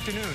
afternoon.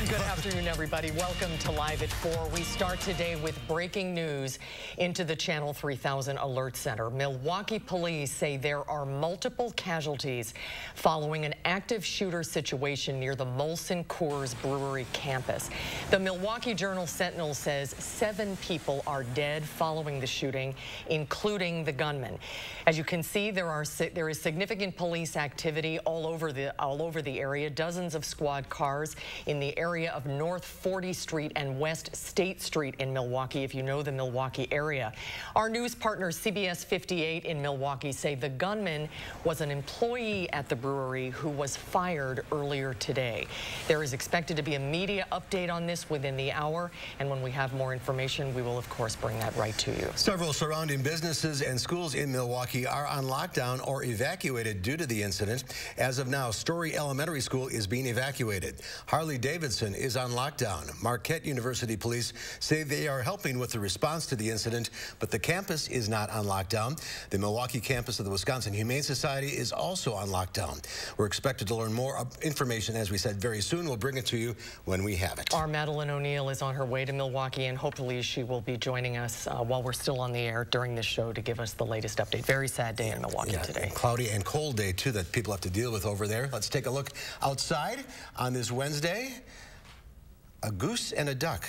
Good afternoon, everybody. Welcome to Live at 4. We start today with breaking news into the Channel 3000 Alert Center. Milwaukee police say there are multiple casualties following an active shooter situation near the Molson Coors Brewery campus. The Milwaukee Journal-Sentinel says 7 people are dead following the shooting, including the gunman. As you can see, there is significant police activity all over the area. Dozens of squad cars in the area of North 40th Street and West State Street in Milwaukee, if you know the Milwaukee area. Our news partners, CBS 58 in Milwaukee, say the gunman was an employee at the brewery who was fired earlier today. There is expected to be a media update on this within the hour, and when we have more information, we will, of course, bring that right to you. Several surrounding businesses and schools in Milwaukee are on lockdown or evacuated due to the incident. As of now, Story Elementary School is being evacuated. Harley-Davidson is on lockdown. Marquette University police say they are helping with the response to the incident, but the campus is not on lockdown. The Milwaukee campus of the Wisconsin Humane Society is also on lockdown. We're expected to learn more information, as we said, very soon. We'll bring it to you when we have it. Our Madeline O'Neill is on her way to Milwaukee, and hopefully she will be joining us while we're still on the air during this show to give us the latest update. Very sad day in Milwaukee today. Cloudy and cold day, too, that people have to deal with over there. Let's take a look outside on this Wednesday. A goose and a duck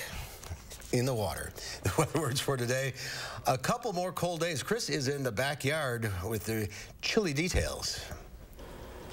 in the water. The weather words for today: a couple more cold days. Chris is in the backyard with the chilly details.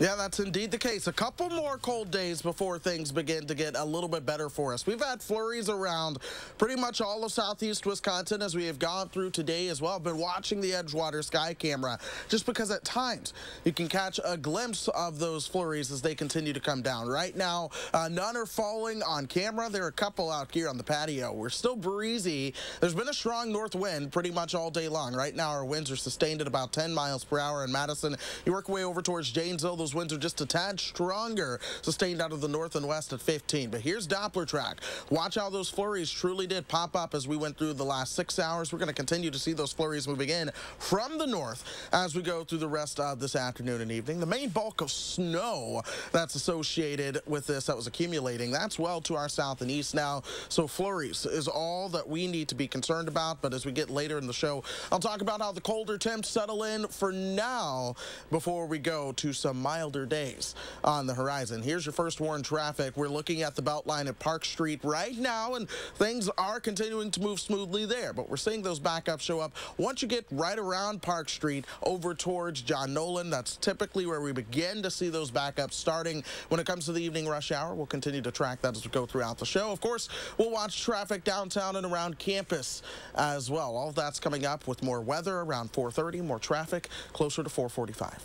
Yeah, that's indeed the case. A couple more cold days before things begin to get a little bit better for us. We've had flurries around pretty much all of southeast Wisconsin as we have gone through today as well. I've been watching the Edgewater sky camera just because at times you can catch a glimpse of those flurries as they continue to come down. Right now, none are falling on camera. There are a couple out here on the patio. We're still breezy. There's been a strong north wind pretty much all day long. Right now, our winds are sustained at about 10 miles per hour in Madison. You work your way over towards Janesville, those winds are just a tad stronger, sustained out of the north and west at 15. But here's Doppler track. Watch how those flurries truly did pop up as we went through the last 6 hours. We're going to continue to see those flurries moving in from the north as we go through the rest of this afternoon and evening. The main bulk of snow that's associated with this that was accumulating, that's well to our south and east now. So flurries is all that we need to be concerned about. But as we get later in the show, I'll talk about how the colder temps settle in for now before we go to some milder days on the horizon. Here's your first warn traffic. We're looking at the Beltline at Park Street right now, and things are continuing to move smoothly there, but we're seeing those backups show up once you get right around Park Street over towards John Nolan. That's typically where we begin to see those backups starting. When it comes to the evening rush hour, we'll continue to track that as we go throughout the show. Of course, we'll watch traffic downtown and around campus as well. All of that's coming up with more weather around 4:30, more traffic closer to 4:45.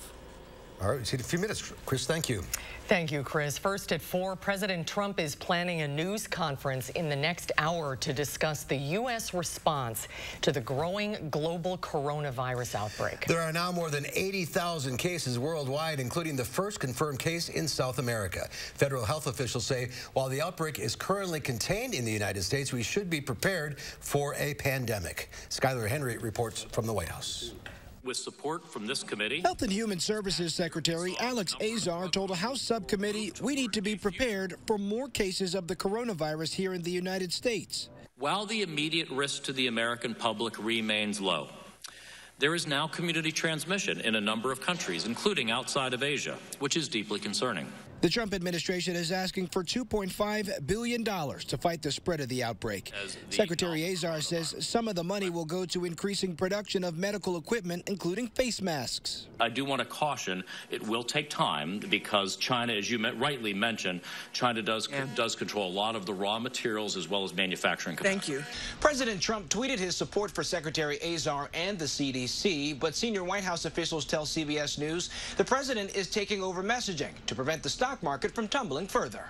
All right, see you in a few minutes. Chris, thank you. Thank you, Chris. First at 4, President Trump is planning a news conference in the next hour to discuss the U.S. response to the growing global coronavirus outbreak. There are now more than 80,000 cases worldwide, including the first confirmed case in South America. Federal health officials say while the outbreak is currently contained in the United States, we should be prepared for a pandemic. Skylar Henry reports from the White House. With support from this committee. Health and Human Services Secretary Alex Azar told a House subcommittee we need to be prepared for more cases of the coronavirus here in the United States. While the immediate risk to the American public remains low, there is now community transmission in a number of countries, including outside of Asia, which is deeply concerning. The Trump administration is asking for $2.5 billion to fight the spread of the outbreak. Secretary Azar says some of the money will go to increasing production of medical equipment, including face masks. I do want to caution it will take time because China, as you rightly mentioned, China does control a lot of the raw materials as well as manufacturing capacity. Thank you. President Trump tweeted his support for Secretary Azar and the CDC, but senior White House officials tell CBS News the president is taking over messaging to prevent the stock market from tumbling further.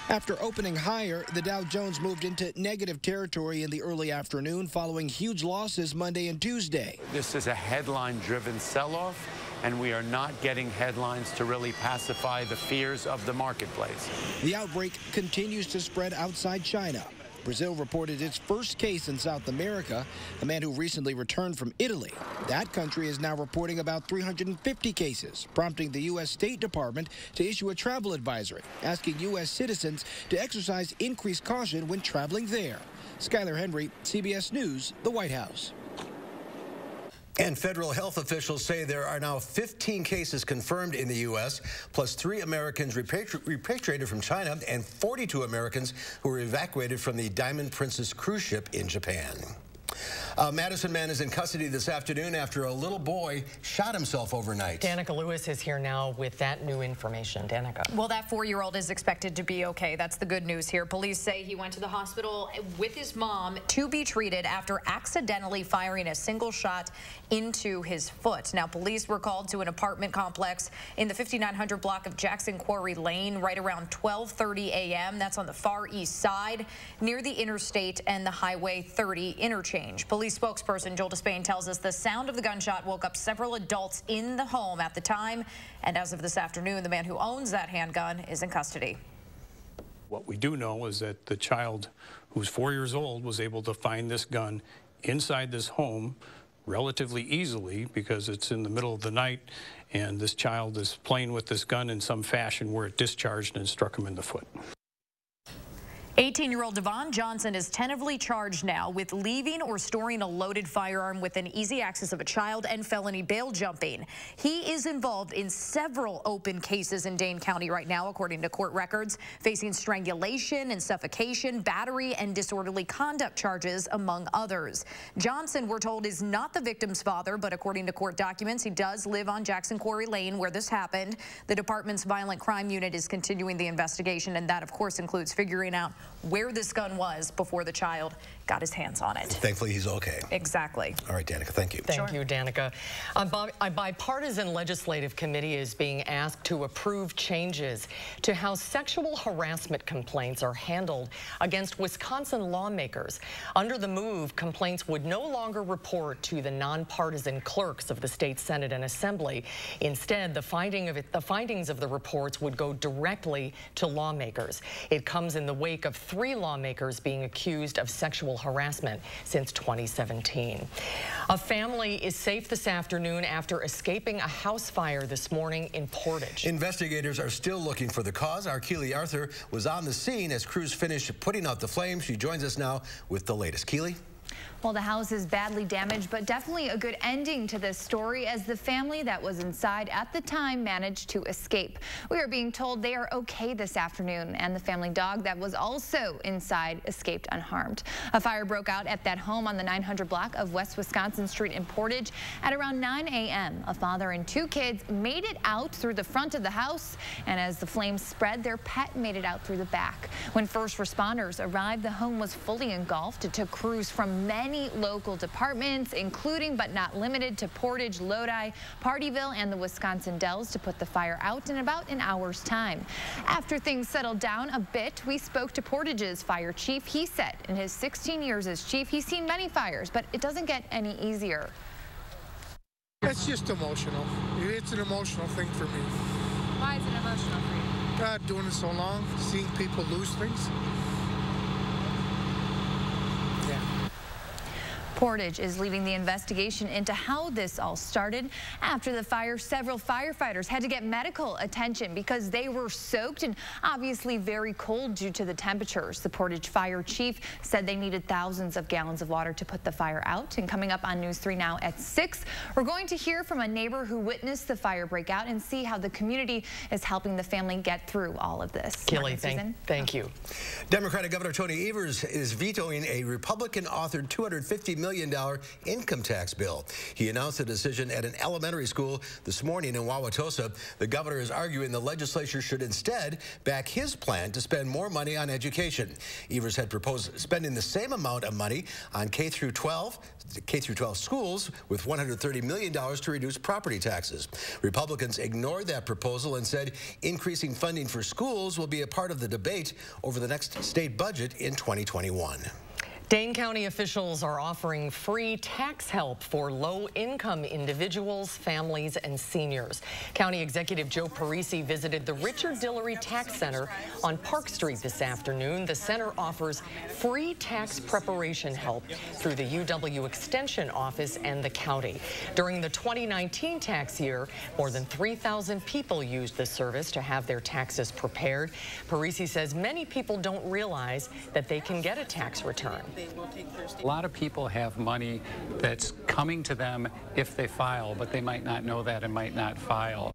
After opening higher, the Dow Jones moved into negative territory in the early afternoon following huge losses Monday and Tuesday. This is a headline-driven sell-off, and we are not getting headlines to really pacify the fears of the marketplace. The outbreak continues to spread outside China. Brazil reported its first case in South America, a man who recently returned from Italy. That country is now reporting about 350 cases, prompting the U.S. State Department to issue a travel advisory, asking U.S. citizens to exercise increased caution when traveling there. Skylar Henry, CBS News, the White House. And federal health officials say there are now 15 cases confirmed in the U.S., plus 3 Americans repatriated from China and 42 Americans who were evacuated from the Diamond Princess cruise ship in Japan. A Madison man is in custody this afternoon after a little boy shot himself overnight. Danica Lewis is here now with that new information. Danica. Well, that 4-year-old is expected to be okay. That's the good news here. Police say he went to the hospital with his mom to be treated after accidentally firing a single shot into his foot. Now, police were called to an apartment complex in the 5900 block of Jackson Quarry Lane right around 12:30 a.m. That's on the far east side near the interstate and the Highway 30 interchange. Police spokesperson Joel Despain tells us the sound of the gunshot woke up several adults in the home at the time. And as of this afternoon, the man who owns that handgun is in custody. What we do know is that the child, who's 4 years old, was able to find this gun inside this home relatively easily because it's in the middle of the night and this child is playing with this gun in some fashion where it discharged and struck him in the foot. 18-year-old Devon Johnson is tentatively charged now with leaving or storing a loaded firearm within easy access of a child and felony bail jumping. He is involved in several open cases in Dane County right now, according to court records, facing strangulation and suffocation, battery, and disorderly conduct charges, among others. Johnson, we're told, is not the victim's father, but according to court documents, he does live on Jackson Quarry Lane where this happened. The department's violent crime unit is continuing the investigation, and that, of course, includes figuring out where this gun was before the child got his hands on it. Thankfully, he's okay. Exactly. All right, Danica, thank you. Thank you, Danica. A bipartisan legislative committee is being asked to approve changes to how sexual harassment complaints are handled against Wisconsin lawmakers. Under the move, complaints would no longer report to the nonpartisan clerks of the state Senate and Assembly. Instead, the findings of the reports would go directly to lawmakers. It comes in the wake of 3 lawmakers being accused of sexual harassment since 2017. A family is safe this afternoon after escaping a house fire this morning in Portage. Investigators are still looking for the cause. Our Keely Arthur was on the scene as crews finished putting out the flames. She joins us now with the latest. Keely? Well, the house is badly damaged, but definitely a good ending to this story as the family that was inside at the time managed to escape. We are being told they are okay this afternoon, and the family dog that was also inside escaped unharmed. A fire broke out at that home on the 900 block of West Wisconsin Street in Portage at around 9 a.m. A father and 2 kids made it out through the front of the house, and as the flames spread, their pet made it out through the back. When first responders arrived, the home was fully engulfed. It took crews from many local departments, including but not limited to Portage, Lodi, Partyville, and the Wisconsin Dells to put the fire out in about an hour's time. After things settled down a bit, we spoke to Portage's fire chief. He said in his 16 years as chief, he's seen many fires, but it doesn't get any easier. It's just emotional. It's an emotional thing for me. Why is it emotional for you? Doing it so long, seeing people lose things. Portage is leading the investigation into how this all started. After the fire, several firefighters had to get medical attention because they were soaked and obviously very cold due to the temperatures. The Portage fire chief said they needed thousands of gallons of water to put the fire out. And coming up on News 3 now at 6, we're going to hear from a neighbor who witnessed the fire breakout and see how the community is helping the family get through all of this. Kelly, thank you. Democratic Governor Tony Evers is vetoing a Republican-authored $250 million income tax bill. He announced the decision at an elementary school this morning in Wauwatosa. The governor is arguing the legislature should instead back his plan to spend more money on education. Evers had proposed spending the same amount of money on K through 12 schools with $130 million to reduce property taxes. Republicans ignored that proposal and said increasing funding for schools will be a part of the debate over the next state budget in 2021. Dane County officials are offering free tax help for low-income individuals, families, and seniors. County Executive Joe Parisi visited the Richard Dillery Tax Center on Park Street this afternoon. The center offers free tax preparation help through the UW Extension Office and the county. During the 2019 tax year, more than 3,000 people used the service to have their taxes prepared. Parisi says many people don't realize that they can get a tax return. A lot of people have money that's coming to them if they file, but they might not know that and might not file.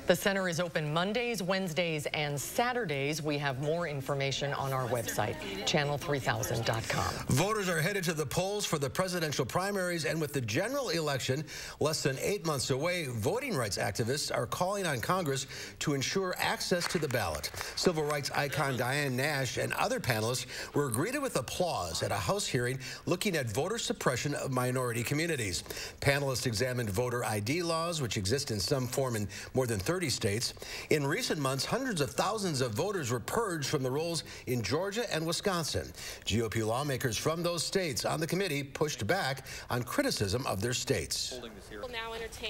The center is open Mondays, Wednesdays, and Saturdays. We have more information on our website, channel3000.com. Voters are headed to the polls for the presidential primaries, and with the general election less than 8 months away, voting rights activists are calling on Congress to ensure access to the ballot. Civil rights icon Diane Nash and other panelists were greeted with applause at a House hearing looking at voter suppression of minority communities. Panelists examined voter ID laws, which exist in some form in more than 30 states. In recent months, hundreds of thousands of voters were purged from the rolls in Georgia and Wisconsin. GOP lawmakers from those states on the committee pushed back on criticism of their states.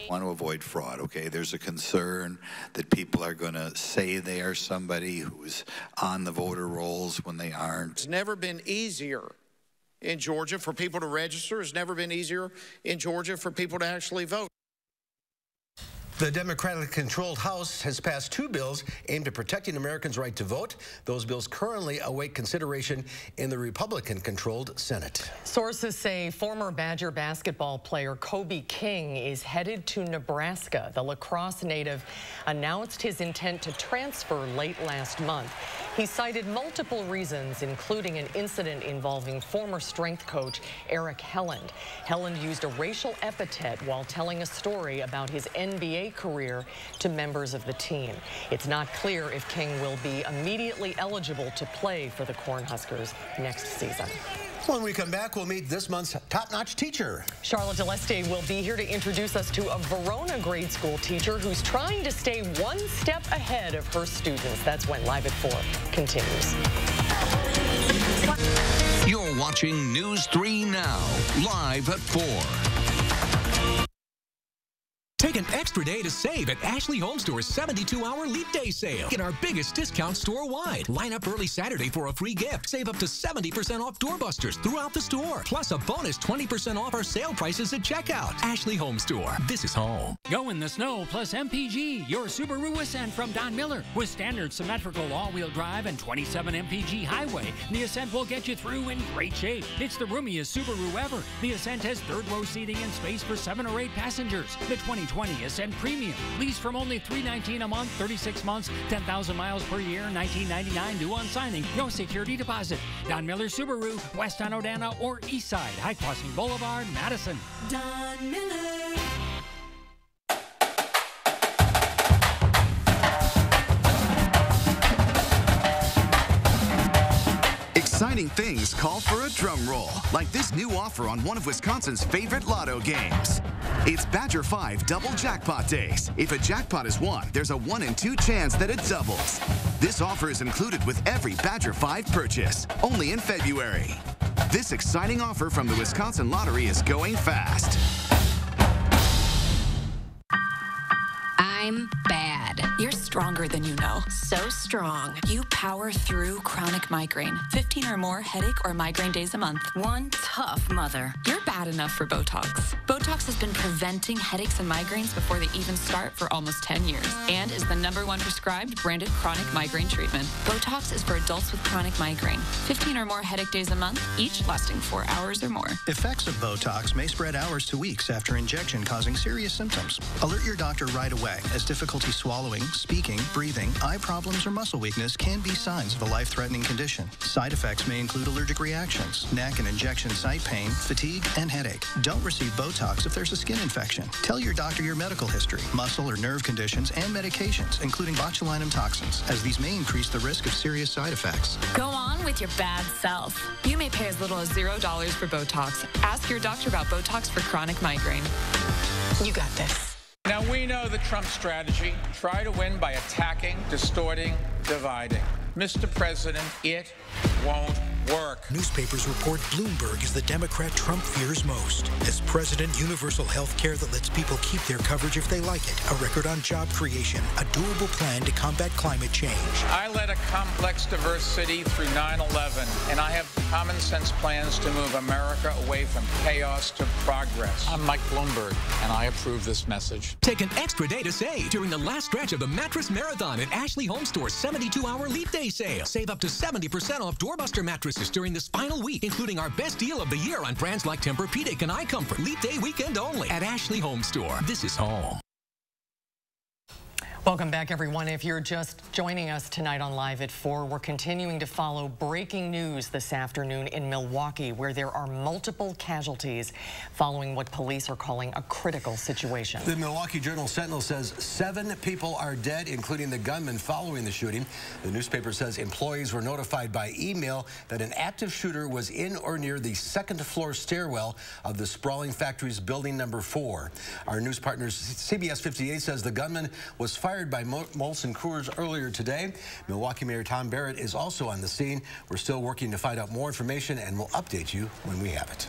Want to avoid fraud, okay? There's a concern that people are going to say they are somebody who's on the voter rolls when they aren't. It's never been easier in Georgia for people to register. It's never been easier in Georgia for people to actually vote. The Democratic-controlled House has passed 2 bills aimed at protecting Americans' right to vote. Those bills currently await consideration in the Republican-controlled Senate. Sources say former Badger basketball player Kobe King is headed to Nebraska. The La Crosse native announced his intent to transfer late last month. He cited multiple reasons, including an incident involving former strength coach Eric Helland. Helland used a racial epithet while telling a story about his NBA career to members of the team. It's not clear if King will be immediately eligible to play for the Cornhuskers next season. When we come back, we'll meet this month's top-notch teacher. Charlotte Deleste will be here to introduce us to a Verona grade school teacher who's trying to stay one step ahead of her students. That's when Live at 4 continues. You're watching News 3 Now, live at 4. Take an extra day to save at Ashley Home Store's 72-hour Leap Day sale. Get our biggest discount store-wide. Line up early Saturday for a free gift. Save up to 70% off doorbusters throughout the store. Plus a bonus 20% off our sale prices at checkout. Ashley Home Store. This is home. Go in the snow plus MPG, your Subaru Ascent from Don Miller. With standard symmetrical all-wheel drive and 27 MPG highway, the Ascent will get you through in great shape. It's the roomiest Subaru ever. The Ascent has third-row seating and space for 7 or 8 passengers. The 2020 Ascent Premium. Lease from only $319 a month, 36 months, 10,000 miles per year, $19.99 due on signing. No security deposit. Don Miller Subaru, West on Odana or East Side, High Crossing Boulevard, Madison. Don Miller. Exciting things call for a drum roll, like this new offer on one of Wisconsin's favorite lotto games. It's Badger 5 Double Jackpot Days. If a jackpot is won, there's a 1 in 2 chance that it doubles. This offer is included with every Badger 5 purchase, only in February. This exciting offer from the Wisconsin Lottery is going fast. I'm bad. You're stronger than you know. So strong. You power through chronic migraine. 15 or more headache or migraine days a month. One tough mother. You're bad enough for Botox. Botox has been preventing headaches and migraines before they even start for almost 10 years and is the #1 prescribed branded chronic migraine treatment. Botox is for adults with chronic migraine. 15 or more headache days a month, each lasting 4 hours or more. Effects of Botox may spread hours to weeks after injection, causing serious symptoms. Alert your doctor right away, as difficulty swallowing, speaking, breathing, eye problems, or muscle weakness can be signs of a life-threatening condition. Side effects may include allergic reactions, neck and injection site pain, fatigue, and headache. Don't receive Botox if there's a skin infection. Tell your doctor your medical history, muscle or nerve conditions, and medications, including botulinum toxins, as these may increase the risk of serious side effects. Go on with your bad self. You may pay as little as $0 for Botox. Ask your doctor about Botox for chronic migraine. You got this. Now, we know the Trump strategy. Try to win by attacking, distorting, dividing. Mr. President, it won't work. Newspapers report Bloomberg is the Democrat Trump fears most. As president, universal health care that lets people keep their coverage if they like it, a record on job creation, a doable plan to combat climate change. I led a complex, diverse city through 9/11, and I have common sense plans to move America away from chaos to progress. I'm Mike Bloomberg, and I approve this message. Take an extra day to save during the last stretch of the Mattress Marathon at Ashley Home Store's 72-hour Leap Day sale. Save up to 70% off doorbuster mattresses during this final week, including our best deal of the year on brands like Tempur-Pedic and iComfort. Leap Day weekend only at Ashley Home Store. This is home. Welcome back, everyone. If you're just joining us tonight on Live at 4, we're continuing to follow breaking news this afternoon in Milwaukee, where there are multiple casualties following what police are calling a critical situation. The Milwaukee Journal-Sentinel says 7 people are dead, including the gunman following the shooting. The newspaper says employees were notified by email that an active shooter was in or near the second-floor stairwell of the sprawling factory's building number 4. Our news partner CBS 58 says the gunman was fired by Molson Coors earlier today. Milwaukee Mayor Tom Barrett is also on the scene. We're still working to find out more information, and we'll update you when we have it.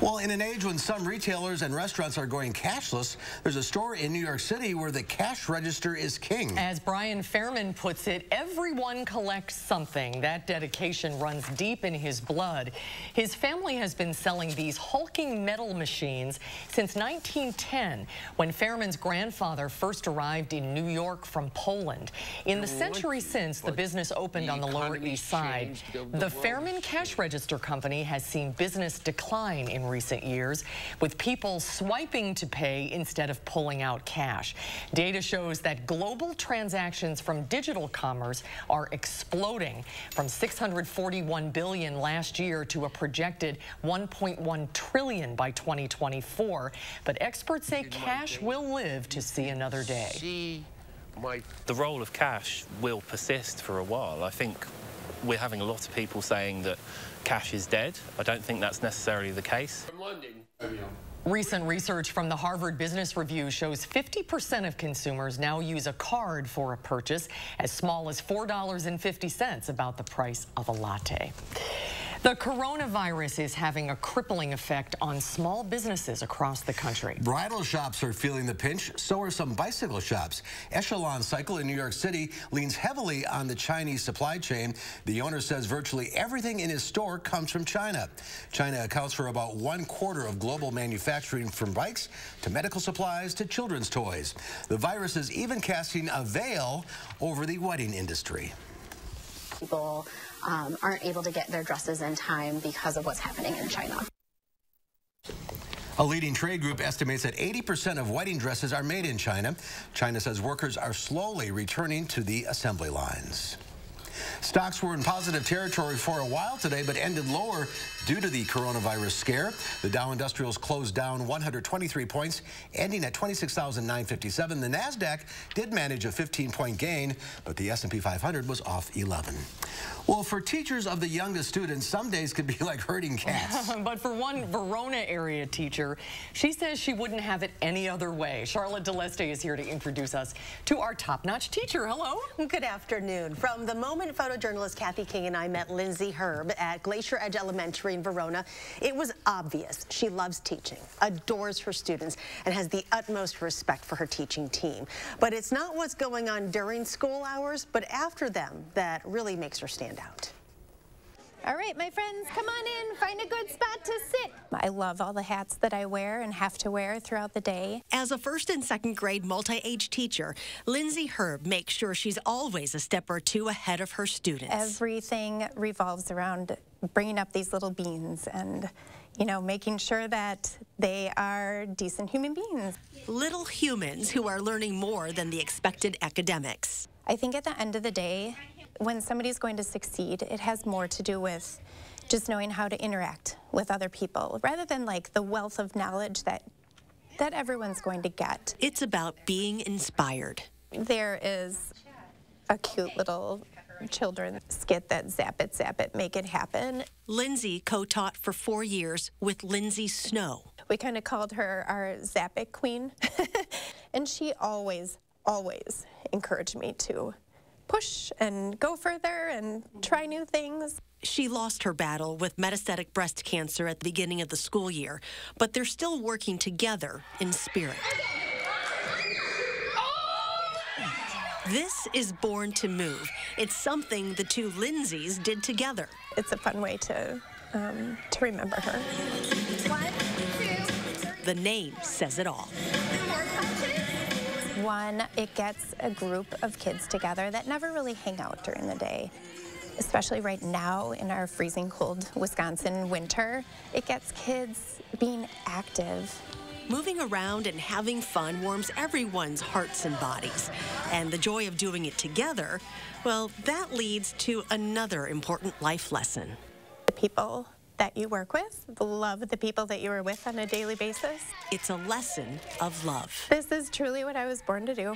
Well, in an age when some retailers and restaurants are going cashless, there's a store in New York City where the cash register is king. As Brian Fairman puts it, everyone collects something. That dedication runs deep in his blood. His family has been selling these hulking metal machines since 1910, when Fairman's grandfather first arrived in New York from Poland. In the century since the business opened on the Lower East Side, the Fairman Cash Register Company has seen business decline in recent years, with people swiping to pay instead of pulling out cash. Data shows that global transactions from digital commerce are exploding, from $641 billion last year to a projected $1.1 trillion by 2024. But experts say cash will live to see another day. The role of cash will persist for a while. I think we're having a lot of people saying that cash is dead. I don't think that's necessarily the case. Recent research from the Harvard Business Review shows 50% of consumers now use a card for a purchase, as small as $4.50, about the price of a latte. The coronavirus is having a crippling effect on small businesses across the country. Bridal shops are feeling the pinch, so are some bicycle shops. Echelon Cycle in New York City leans heavily on the Chinese supply chain. The owner says virtually everything in his store comes from China. China accounts for about 1/4 of global manufacturing, from bikes to medical supplies to children's toys. The virus is even casting a veil over the wedding industry. People aren't able to get their dresses in time because of what's happening in China. A leading trade group estimates that 80% of wedding dresses are made in China. China says workers are slowly returning to the assembly lines. Stocks were in positive territory for a while today, but ended lower due to the coronavirus scare. The Dow Industrials closed down 123 points, ending at 26,957. The NASDAQ did manage a 15-point gain, but the S&P 500 was off 11. Well, for teachers of the youngest students, some days could be like herding cats. But for one Verona area teacher, she says she wouldn't have it any other way. Charlotte DeLeste is here to introduce us to our top-notch teacher. Hello. Good afternoon. From the moment photojournalist Kathy King and I met Lindsay Herb at Glacier Edge Elementary in Verona, it was obvious she loves teaching, adores her students, and has the utmost respect for her teaching team. But it's not what's going on during school hours, but after them, that really makes her stand out. All right, my friends, come on in. Find a good spot to sit. I love all the hats that I wear and have to wear throughout the day. As a first and second grade multi-age teacher, Lindsay Herb makes sure she's always a step or two ahead of her students. Everything revolves around bringing up these little beings and, you know, making sure that they are decent human beings. Little humans who are learning more than the expected academics. I think at the end of the day, when somebody's going to succeed, it has more to do with just knowing how to interact with other people, rather than like the wealth of knowledge that everyone's going to get. It's about being inspired. There is a cute little children's skit that Zap It, Make It Happen. Lindsay co-taught for 4 years with Lindsay Snow. We kind of called her our Zap It Queen. And she always encouraged me to push and go further and try new things. She lost her battle with metastatic breast cancer at the beginning of the school year, but they're still working together in spirit. This is Born to Move. It's something the two Lindsays did together. It's a fun way to remember her. 1, 2, the name says it all. One, it gets a group of kids together that never really hang out during the day. Especially right now in our freezing cold Wisconsin winter, it gets kids being active. Moving around and having fun warms everyone's hearts and bodies. And the joy of doing it together, well, that leads to another important life lesson. The people that you work with, love the people that you are with on a daily basis. It's a lesson of love. This is truly what I was born to do.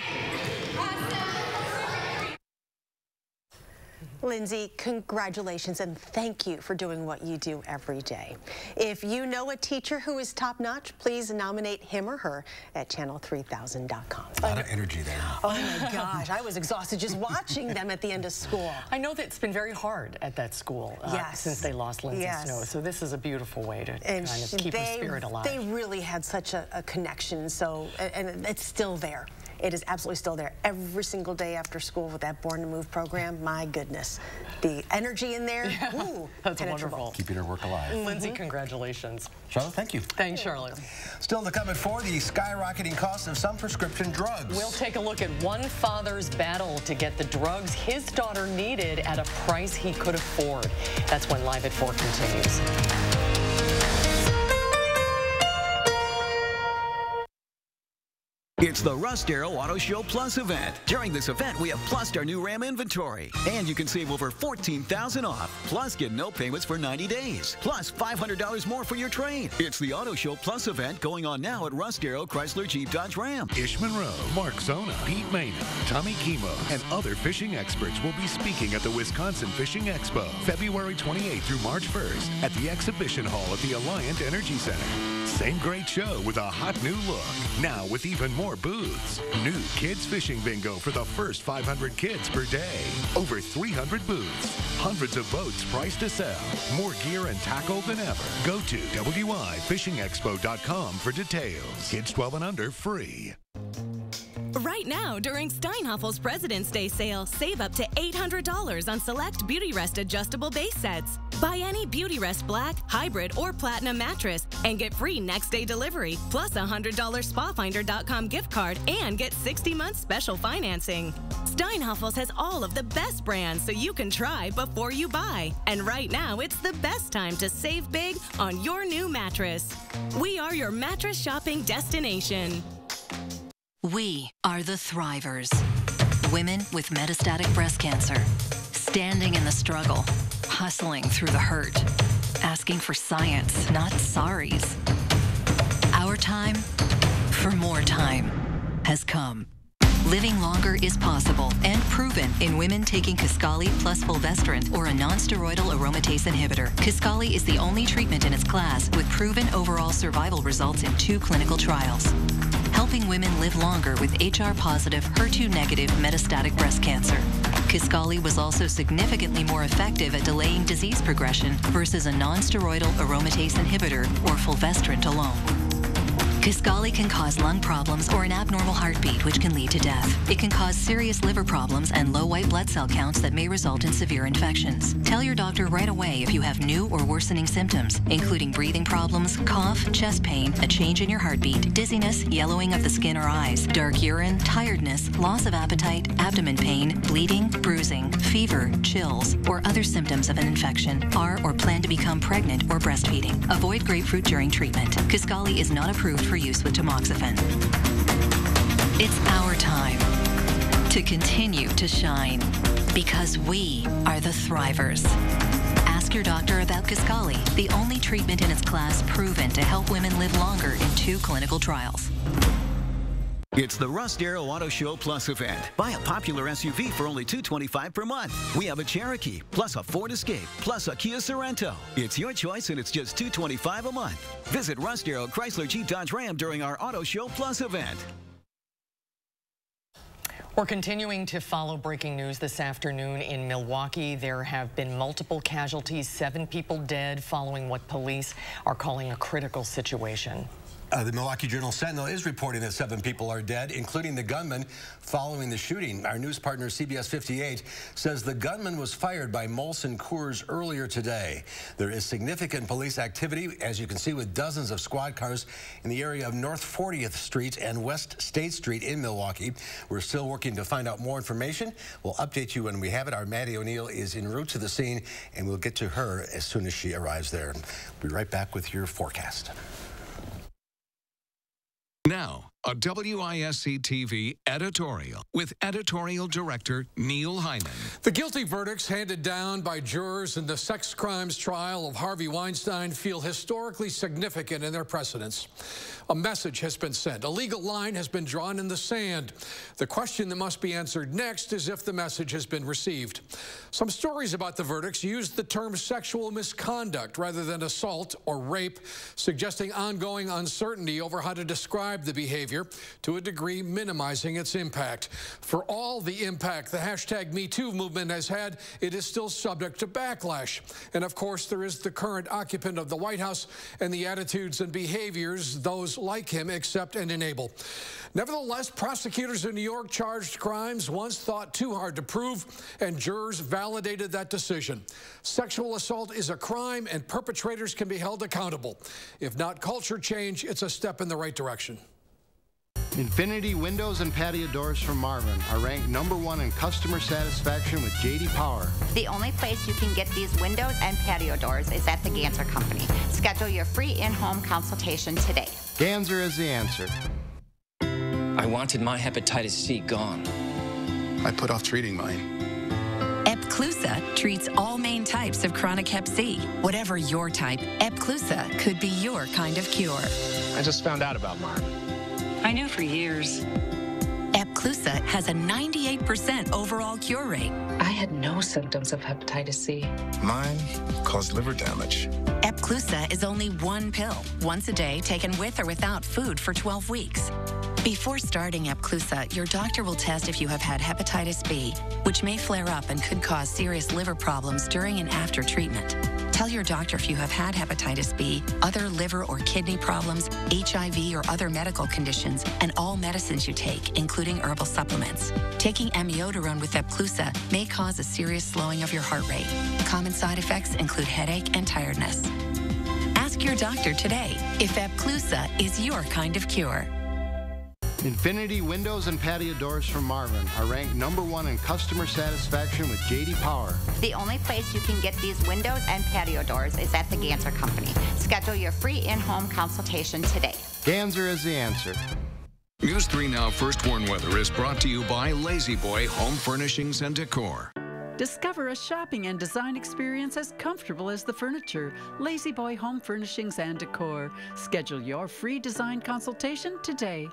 Lindsay, congratulations and thank you for doing what you do every day. If you know a teacher who is top-notch, please nominate him or her at channel3000.com. A lot of energy there. Oh my gosh, I was exhausted just watching them at the end of school. I know that it's been very hard at that school since they lost Lindsay Snow, so this is a beautiful way to kind of keep her spirit alive. They really had such a connection, so, and it's still there. It is absolutely still there. Every single day after school with that Born to Move program, my goodness. The energy in there, ooh, that's wonderful. Keeping her work alive. Lindsay, congratulations. Charlotte, thank you. Thanks, Charlotte. Still to come at 4, the skyrocketing cost of some prescription drugs. We'll take a look at one father's battle to get the drugs his daughter needed at a price he could afford. That's when Live at 4 continues. It's the Russ Darrow Auto Show Plus event. During this event, we have plussed our new Ram inventory. And you can save over $14,000 off. Plus, get no payments for 90 days. Plus, $500 more for your trade. It's the Auto Show Plus event going on now at Russ Darrow Chrysler Jeep Dodge Ram. Ish Monroe, Mark Zona, Pete Maynard, Tommy Kimo, and other fishing experts will be speaking at the Wisconsin Fishing Expo, February 28th through March 1st at the Exhibition Hall at the Alliant Energy Center. Same great show with a hot new look. Now with even more booths. New kids fishing bingo for the first 500 kids per day. Over 300 booths. Hundreds of boats priced to sell. More gear and tackle than ever. Go to wifishingexpo.com for details. Kids 12 and under free. Right now, during Steinhaffel's President's Day sale, save up to $800 on select Beautyrest adjustable base sets. Buy any Beautyrest Black, Hybrid, or Platinum mattress and get free next-day delivery, plus a $100 SpaFinder.com gift card and get 60 months special financing. Steinhaffel's has all of the best brands so you can try before you buy. And right now, it's the best time to save big on your new mattress. We are your mattress shopping destination. We are the Thrivers. Women with metastatic breast cancer. Standing in the struggle. Hustling through the hurt. Asking for science, not sorries. Our time for more time has come. Living longer is possible and proven in women taking Kisqali plus fulvestrant or a non-steroidal aromatase inhibitor. Kisqali is the only treatment in its class with proven overall survival results in 2 clinical trials, helping women live longer with HR-positive, HER2-negative metastatic breast cancer. Kisqali was also significantly more effective at delaying disease progression versus a non-steroidal aromatase inhibitor or fulvestrant alone. Kisqali can cause lung problems or an abnormal heartbeat, which can lead to death. It can cause serious liver problems and low white blood cell counts that may result in severe infections. Tell your doctor right away if you have new or worsening symptoms, including breathing problems, cough, chest pain, a change in your heartbeat, dizziness, yellowing of the skin or eyes, dark urine, tiredness, loss of appetite, abdomen pain, bleeding, bruising, fever, chills, or other symptoms of an infection, are or plan to become pregnant or breastfeeding. Avoid grapefruit during treatment. Kisqali is not approved for use with tamoxifen. It's our time to continue to shine because we are the Thrivers. Ask your doctor about Kisqali, the only treatment in its class proven to help women live longer in 2 clinical trials. It's the Russ Darrow Auto Show Plus event. Buy a popular SUV for only $225 per month. We have a Cherokee, plus a Ford Escape, plus a Kia Sorento. It's your choice and it's just $225 a month. Visit Russ Darrow Chrysler Jeep Dodge Ram during our Auto Show Plus event. We're continuing to follow breaking news this afternoon in Milwaukee. There have been multiple casualties, 7 people dead following what police are calling a critical situation. The Milwaukee Journal-Sentinel is reporting that 7 people are dead, including the gunman following the shooting. Our news partner, CBS 58, says the gunman was fired by Molson Coors earlier today. There is significant police activity, as you can see, with dozens of squad cars in the area of North 40th Street and West State Street in Milwaukee. We're still working to find out more information. We'll update you when we have it. Our Maddie O'Neill is en route to the scene, and we'll get to her as soon as she arrives there. We'll be right back with your forecast. Now, a WISC-TV editorial with editorial director Neil Hyman. The guilty verdicts handed down by jurors in the sex crimes trial of Harvey Weinstein feel historically significant in their precedence. A message has been sent. A legal line has been drawn in the sand. The question that must be answered next is if the message has been received. Some stories about the verdicts used the term sexual misconduct rather than assault or rape, suggesting ongoing uncertainty over how to describe the behavior, to a degree minimizing its impact. For all the impact the hashtag #MeToo movement has had, it is still subject to backlash. And of course, there is the current occupant of the White House and the attitudes and behaviors those like him accept and enable. Nevertheless, prosecutors in New York charged crimes once thought too hard to prove, and jurors validated that decision. Sexual assault is a crime, and perpetrators can be held accountable. If not culture change, it's a step in the right direction. Infinity windows and patio doors from Marvin are ranked #1 in customer satisfaction with J.D. Power. The only place you can get these windows and patio doors is at the Ganser Company. Schedule your free in-home consultation today. Ganser is the answer. I wanted my hepatitis C gone. I put off treating mine. Epclusa treats all main types of chronic hep C. Whatever your type, Epclusa could be your kind of cure. I just found out about Marvin. I knew for years. Epclusa has a 98% overall cure rate. I had no symptoms of hepatitis C. Mine caused liver damage. Epclusa is only 1 pill, once a day, taken with or without food for 12 weeks. Before starting Epclusa, your doctor will test if you have had hepatitis B, which may flare up and could cause serious liver problems during and after treatment. Tell your doctor if you have had hepatitis B, other liver or kidney problems, HIV or other medical conditions, and all medicines you take, including herbal supplements. Taking amiodarone with Epclusa may cause a serious slowing of your heart rate. Common side effects include headache and tiredness. Ask your doctor today if Epclusa is your kind of cure. Infinity windows and patio doors from Marvin are ranked #1 in customer satisfaction with J.D. Power. The only place you can get these windows and patio doors is at the Ganser Company. Schedule your free in-home consultation today. Ganser is the answer. News 3 Now First Warn Weather is brought to you by Lazy Boy Home Furnishings and Decor. Discover a shopping and design experience as comfortable as the furniture. Lazy Boy Home Furnishings and Decor. Schedule your free design consultation today.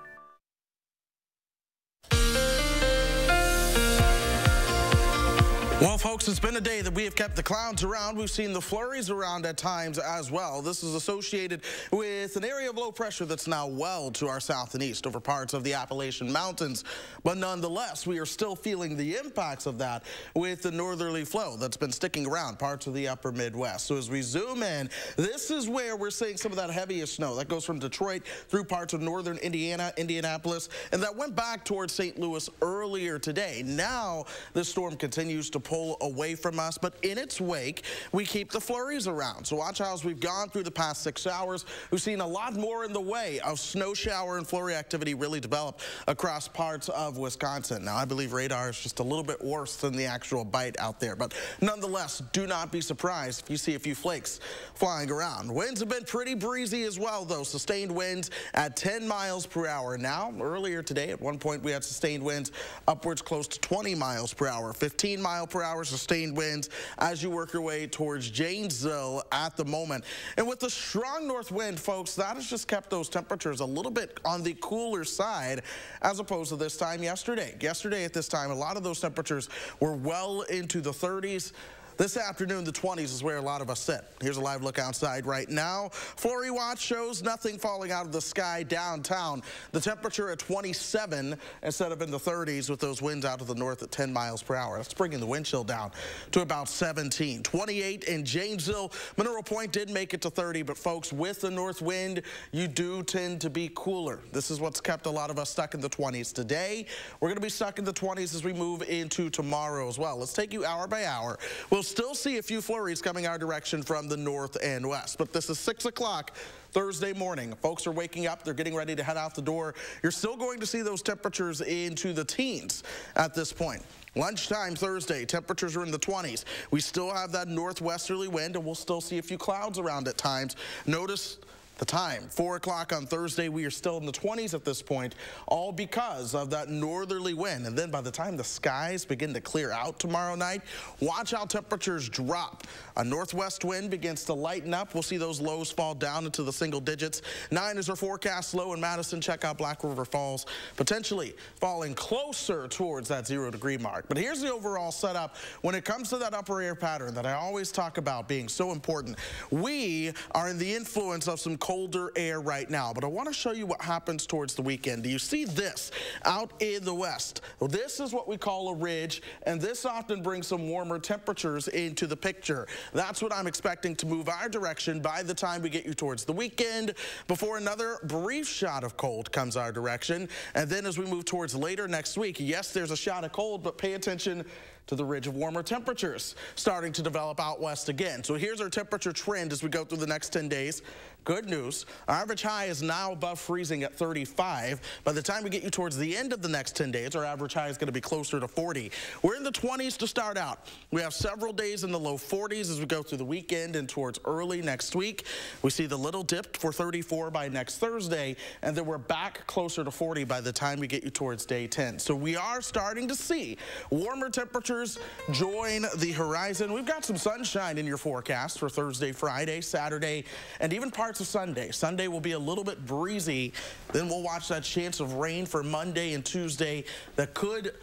Well, folks, it's been a day that we have kept the clouds around. We've seen the flurries around at times as well. This is associated with an area of low pressure that's now well to our south and east over parts of the Appalachian Mountains. But nonetheless, we are still feeling the impacts of that with the northerly flow that's been sticking around parts of the upper Midwest. So as we zoom in, this is where we're seeing some of that heaviest snow. That goes from Detroit through parts of northern Indiana, Indianapolis, and that went back towards St. Louis earlier today. Now the storm continues to pull away from us, but in its wake, we keep the flurries around. So watch how as we've gone through the past 6 hours, we've seen a lot more in the way of snow shower and flurry activity really develop across parts of Wisconsin. Now, I believe radar is just a little bit worse than the actual bite out there, but nonetheless, do not be surprised if you see a few flakes flying around. Winds have been pretty breezy as well, though. Sustained winds at 10 miles per hour. Now, earlier today, at one point, we had sustained winds upwards close to 20 miles per hour, 15-mile-per-hour sustained winds as you work your way towards Janesville at the moment. And with the strong north wind, folks, that has just kept those temperatures a little bit on the cooler side as opposed to this time yesterday. Yesterday at this time, a lot of those temperatures were well into the 30s. This afternoon, the 20s is where a lot of us sit. Here's a live look outside right now. Flurry watch shows nothing falling out of the sky downtown. The temperature at 27 instead of in the 30s with those winds out of the north at 10 miles per hour. That's bringing the wind chill down to about 17. 28 in Janesville. Mineral Point did make it to 30, but folks, with the north wind, you do tend to be cooler. This is what's kept a lot of us stuck in the 20s today. We're going to be stuck in the 20s as we move into tomorrow as well. Let's take you hour by hour. We'll still see a few flurries coming our direction from the north and west, but this is 6 o'clock Thursday morning. Folks are waking up. They're getting ready to head out the door. You're still going to see those temperatures into the teens at this point. Lunchtime Thursday, temperatures are in the 20s. We still have that northwesterly wind, and we'll still see a few clouds around at times. Notice the time, 4 o'clock on Thursday, we are still in the 20s at this point, all because of that northerly wind. And then by the time the skies begin to clear out tomorrow night, watch how temperatures drop. A northwest wind begins to lighten up. We'll see those lows fall down into the single digits. 9 is our forecast low in Madison. Check out Black River Falls, potentially falling closer towards that 0-degree mark. But here's the overall setup when it comes to that upper air pattern that I always talk about being so important. We are in the influence of some colder air right now, but I want to show you what happens towards the weekend. Do you see this out in the west? Well, this is what we call a ridge, and this often brings some warmer temperatures into the picture. That's what I'm expecting to move our direction by the time we get you towards the weekend, before another brief shot of cold comes our direction. And then as we move towards later next week, yes, there's a shot of cold, but pay attention to the ridge of warmer temperatures starting to develop out west again. So here's our temperature trend as we go through the next 10 days. Good news, our average high is now above freezing at 35. By the time we get you towards the end of the next 10 days, our average high is going to be closer to 40. We're in the 20s to start out. We have several days in the low 40s as we go through the weekend and towards early next week. We see the little dip for 34 by next Thursday, and then we're back closer to 40 by the time we get you towards day 10. So we are starting to see warmer temperatures join the horizon. We've got some sunshine in your forecast for Thursday, Friday, Saturday, and even parts of Sunday. Sunday will be a little bit breezy. Then we'll watch that chance of rain for Monday and Tuesday that could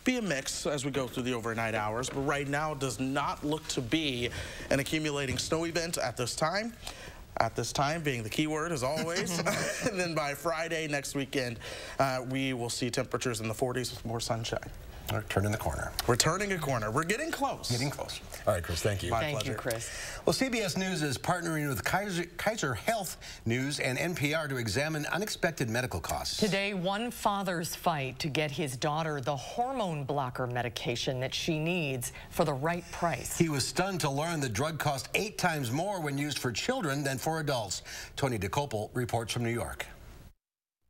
be a mix as we go through the overnight hours, but right now it does not look to be an accumulating snow event at this time. At this time being the key word, as always. And then by Friday next weekend, we will see temperatures in the 40s with more sunshine. We're turning the corner. We're turning a corner. We're getting close. Getting close. All right, Chris, thank you. My pleasure. Thank you, Chris. Well, CBS News is partnering with Kaiser Health News and NPR to examine unexpected medical costs. Today, one father's fight to get his daughter the hormone blocker medication that she needs for the right price. He was stunned to learn the drug cost 8 times more when used for children than for adults. Tony DeCopel reports from New York.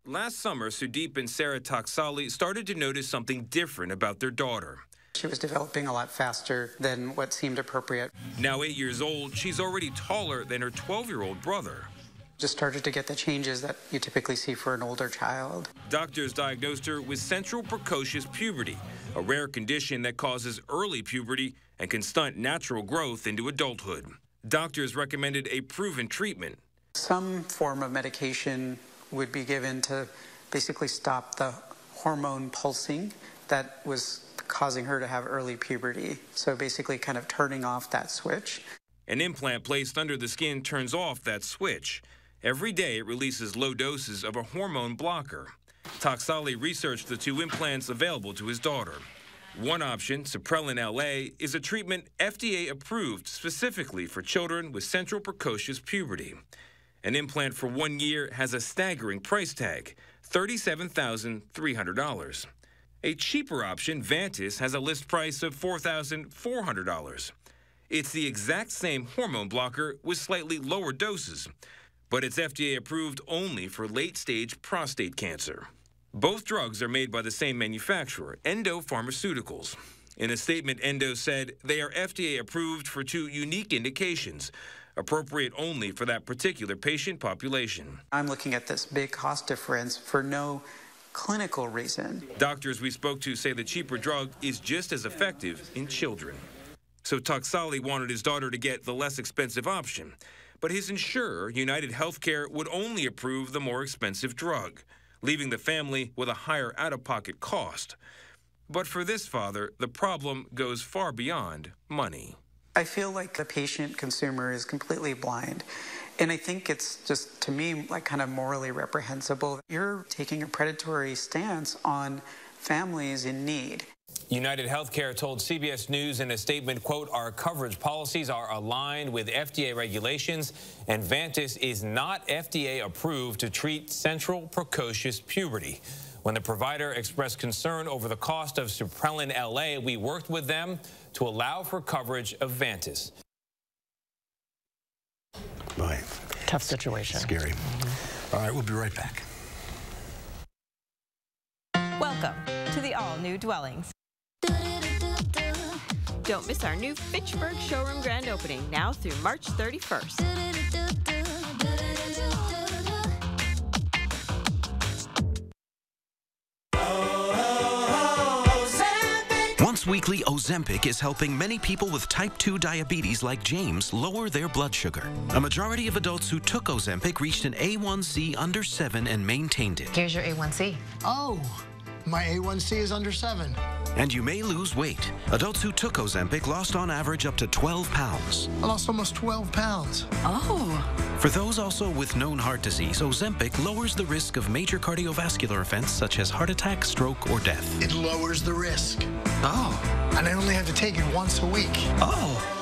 Last summer, Sudeep and Sarah Taksali started to notice something different about their daughter. She was developing a lot faster than what seemed appropriate. Now 8 years old, she's already taller than her 12-year-old brother. Just started to get the changes that you typically see for an older child. Doctors diagnosed her with central precocious puberty, a rare condition that causes early puberty and can stunt natural growth into adulthood. Doctors recommended a proven treatment. Some form of medication would be given to basically stop the hormone pulsing that was causing her to have early puberty. So basically kind of turning off that switch. An implant placed under the skin turns off that switch. Every day it releases low doses of a hormone blocker. Taksali researched the 2 implants available to his daughter. One option, Suprelin LA, is a treatment FDA approved specifically for children with central precocious puberty. An implant for 1 year has a staggering price tag, $37,300. A cheaper option, Vantis, has a list price of $4,400. It's the exact same hormone blocker with slightly lower doses, but it's FDA approved only for late-stage prostate cancer. Both drugs are made by the same manufacturer, Endo Pharmaceuticals. In a statement, Endo said they are FDA approved for 2 unique indications, appropriate only for that particular patient population. I'm looking at this big cost difference for no clinical reason. Doctors we spoke to say the cheaper drug is just as effective in children. So Taksali wanted his daughter to get the less expensive option, but his insurer, United Healthcare, would only approve the more expensive drug, leaving the family with a higher out-of-pocket cost. But for this father, the problem goes far beyond money. I feel like the patient consumer is completely blind. And I think it's just, to me, like kind of morally reprehensible. You're taking a predatory stance on families in need. United Healthcare told CBS News in a statement, quote, "Our coverage policies are aligned with FDA regulations, and Vantis is not FDA approved to treat central precocious puberty. When the provider expressed concern over the cost of Suprelin LA, we worked with them to allow for coverage of Vantis." Boy. Tough situation. Scary. All right, we'll be right back. Welcome to the all-new Dwellings. Don't miss our new Fitchburg showroom grand opening now through March 31st. Once weekly Ozempic is helping many people with type 2 diabetes like James lower their blood sugar. A majority of adults who took Ozempic reached an A1C under 7 and maintained it. Here's your A1C. Oh, my A1C is under 7. And you may lose weight. Adults who took Ozempic lost on average up to 12 pounds. I lost almost 12 pounds. Oh. For those also with known heart disease, Ozempic lowers the risk of major cardiovascular events such as heart attack, stroke, or death. It lowers the risk. Oh. And I only have to take it once a week. Oh.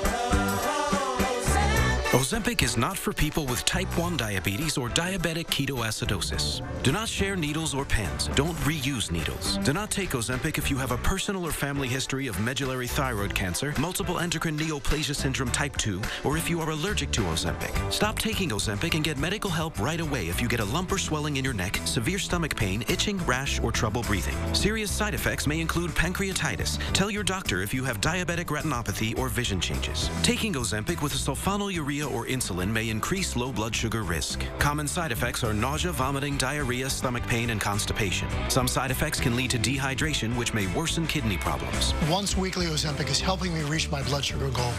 Ozempic is not for people with type 1 diabetes or diabetic ketoacidosis. Do not share needles or pens. Don't reuse needles. Do not take Ozempic if you have a personal or family history of medullary thyroid cancer, multiple endocrine neoplasia syndrome type 2, or if you are allergic to Ozempic. Stop taking Ozempic and get medical help right away if you get a lump or swelling in your neck, severe stomach pain, itching, rash, or trouble breathing. Serious side effects may include pancreatitis. Tell your doctor if you have diabetic retinopathy or vision changes. Taking Ozempic with a sulfonylurea or insulin may increase low blood sugar risk. Common side effects are nausea, vomiting, diarrhea, stomach pain, and constipation. Some side effects can lead to dehydration, which may worsen kidney problems. Once weekly Ozempic is helping me reach my blood sugar goal.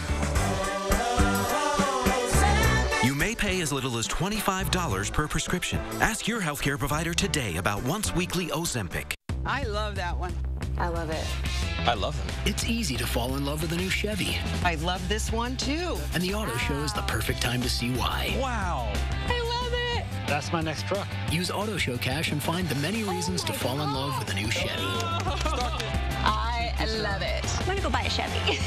You may pay as little as $25 per prescription. Ask your healthcare provider today about once weekly Ozempic. I love that one. I love it. I love them. It's easy to fall in love with a new Chevy. I love this one too. And the auto show is the perfect time to see why. Wow. I love it. That's my next truck. Use Auto Show Cash and find the many reasons to fall in love with a new Chevy. I love it. I'm gonna go buy a Chevy.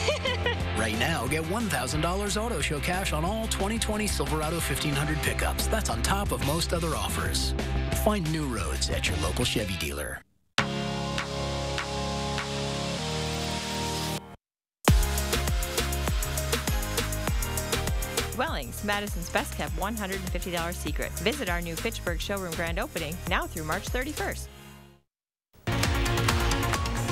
Right now, get $1,000 Auto Show Cash on all 2020 Silverado 1500 pickups. That's on top of most other offers. Find new roads at your local Chevy dealer. Dwellings, Madison's best kept $150 secret. Visit our new Fitchburg showroom grand opening now through March 31st.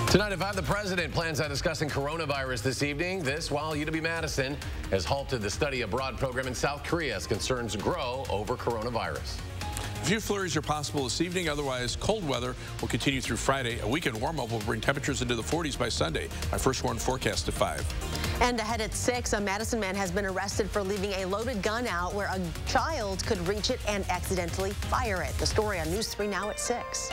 Tonight at 5, the president plans on discussing coronavirus this evening. This while UW-Madison has halted the study abroad program in South Korea as concerns grow over coronavirus. A few flurries are possible this evening. Otherwise, cold weather will continue through Friday. A weekend warm-up will bring temperatures into the 40s by Sunday. My first warn forecast at 5. And ahead at 6, a Madison man has been arrested for leaving a loaded gun out where a child could reach it and accidentally fire it. The story on News 3 now at 6.